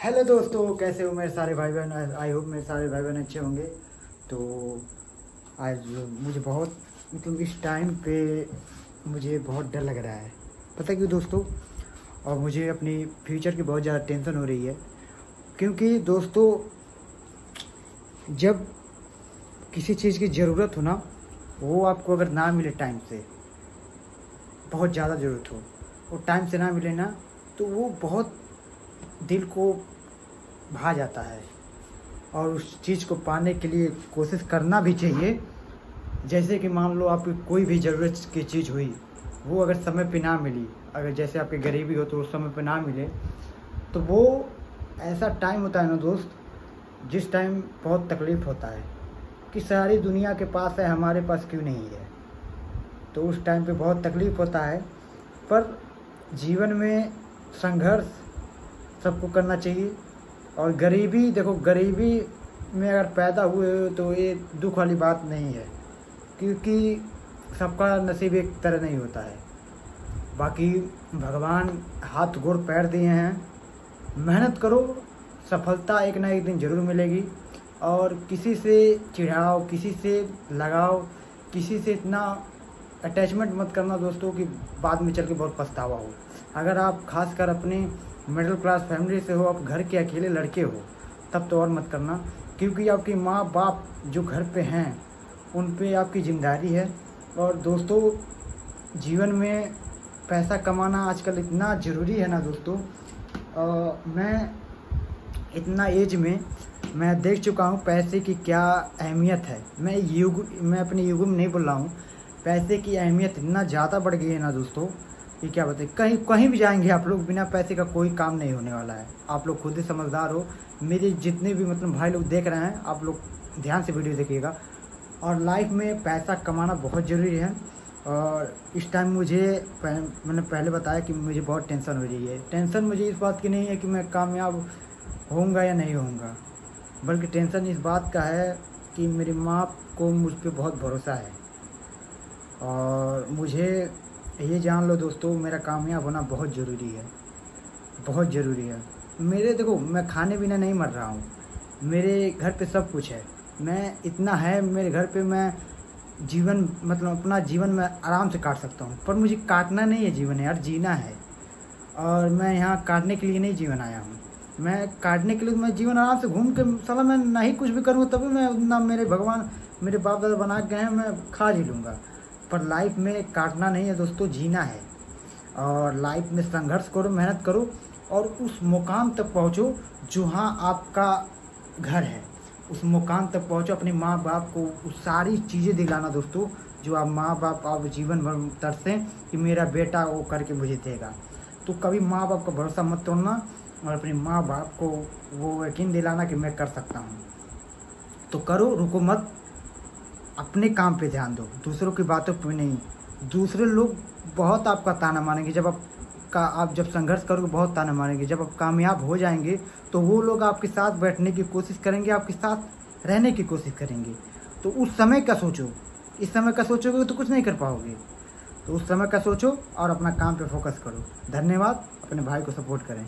Hello दोस्तों, कैसे हो मेरे सारे भाई बहन। आई होप मेरे सारे भाई बहन अच्छे होंगे। तो आज मुझे बहुत इस टाइम पे मुझे बहुत डर लग रहा है। पता क्यों दोस्तों? और मुझे अपनी फ्यूचर की बहुत ज़्यादा टेंशन हो रही है। क्योंकि दोस्तों, जब किसी चीज़ की ज़रूरत हो ना, वो आपको अगर ना मिले टाइम से, बहुत ज़्यादा ज़रूरत हो, वो टाइम से ना मिले ना, तो वो बहुत दिल को भा जाता है। और उस चीज़ को पाने के लिए कोशिश करना भी चाहिए। जैसे कि मान लो आपकी कोई भी ज़रूरत की चीज़ हुई, वो अगर समय पे ना मिली, अगर जैसे आपकी गरीबी हो तो उस समय पे ना मिले, तो वो ऐसा टाइम होता है ना दोस्त, जिस टाइम बहुत तकलीफ़ होता है कि सारी दुनिया के पास है, हमारे पास क्यों नहीं है। तो उस टाइम पे बहुत तकलीफ़ होता है। पर जीवन में संघर्ष सबको करना चाहिए। और गरीबी, देखो, गरीबी में अगर पैदा हुए हो तो ये दुख वाली बात नहीं है, क्योंकि सबका नसीब एक तरह नहीं होता है। बाकी भगवान हाथ गोड़ पैर दिए हैं, मेहनत करो, सफलता एक ना एक दिन ज़रूर मिलेगी। और किसी से चिढ़ाओ, किसी से लगाओ, किसी से इतना अटैचमेंट मत करना दोस्तों कि बाद में चल के बहुत पछतावा हो। अगर आप खासकर अपने मिडिल क्लास फैमिली से हो, आप घर के अकेले लड़के हो, तब तो और मत करना। क्योंकि आपकी माँ बाप जो घर पे हैं, उन पे आपकी जिम्मेदारी है। और दोस्तों, जीवन में पैसा कमाना आजकल इतना ज़रूरी है ना दोस्तों। मैं इतना एज में मैं देख चुका हूँ पैसे की क्या अहमियत है। मैं अपने युग में नहीं बोल रहा हूँ। पैसे की अहमियत इतना ज़्यादा बढ़ गई है ना दोस्तों, ये क्या बताए। कहीं कहीं भी जाएंगे आप लोग, बिना पैसे का कोई काम नहीं होने वाला है। आप लोग खुद ही समझदार हो। मेरे जितने भी भाई लोग देख रहे हैं, आप लोग ध्यान से वीडियो देखिएगा। और लाइफ में पैसा कमाना बहुत ज़रूरी है। और इस टाइम मैंने पहले बताया कि मुझे बहुत टेंशन हो रही है। टेंशन मुझे इस बात की नहीं है कि मैं कामयाब होऊंगा या नहीं होऊंगा, बल्कि टेंशन इस बात का है कि मेरी माँ को मुझ पर बहुत भरोसा है। और मुझे ये जान लो दोस्तों, मेरा कामयाब होना बहुत ज़रूरी है, बहुत ज़रूरी है। देखो, मैं खाने बिना नहीं मर रहा हूँ। मेरे घर पे सब कुछ है। मैं इतना है मेरे घर पे, मैं अपना जीवन में आराम से काट सकता हूँ। पर मुझे काटना नहीं है जीवन यार, जीना है। और मैं यहाँ काटने के लिए नहीं जीवन आया हूँ। मैं काटने के लिए, मैं जीवन आराम से घूम के साला मैं नहीं कुछ भी करूँगा तभी मैं ना, मेरे भगवान मेरे बाप दादा बना के गए हैं, मैं खा ही लूँगा। पर लाइफ में काटना नहीं है दोस्तों, जीना है। और लाइफ में संघर्ष करो, मेहनत करो, और उस मुकाम तक पहुँचो जहाँ आपका घर है। उस मुकाम तक पहुँचो, अपने माँ बाप को वो सारी चीज़ें दिलाना दोस्तों, जो आप माँ बाप आप जीवन भर तरसें कि मेरा बेटा वो करके मुझे देगा। तो कभी माँ बाप का भरोसा मत तोड़ना, और अपने माँ बाप को वो यकीन दिलाना कि मैं कर सकता हूँ। तो करो, रुको मत, अपने काम पे ध्यान दो, दूसरों की बातों पे नहीं। दूसरे लोग बहुत आपका ताना मारेंगे। आप जब संघर्ष करोगे, बहुत ताना मारेंगे। जब आप कामयाब हो जाएंगे तो वो लोग आपके साथ बैठने की कोशिश करेंगे, आपके साथ रहने की कोशिश करेंगे। तो उस समय का सोचो। इस समय का सोचोगे तो कुछ नहीं कर पाओगे। तो उस समय का सोचो और अपना काम पे फोकस करो। धन्यवाद। अपने भाई को सपोर्ट करें।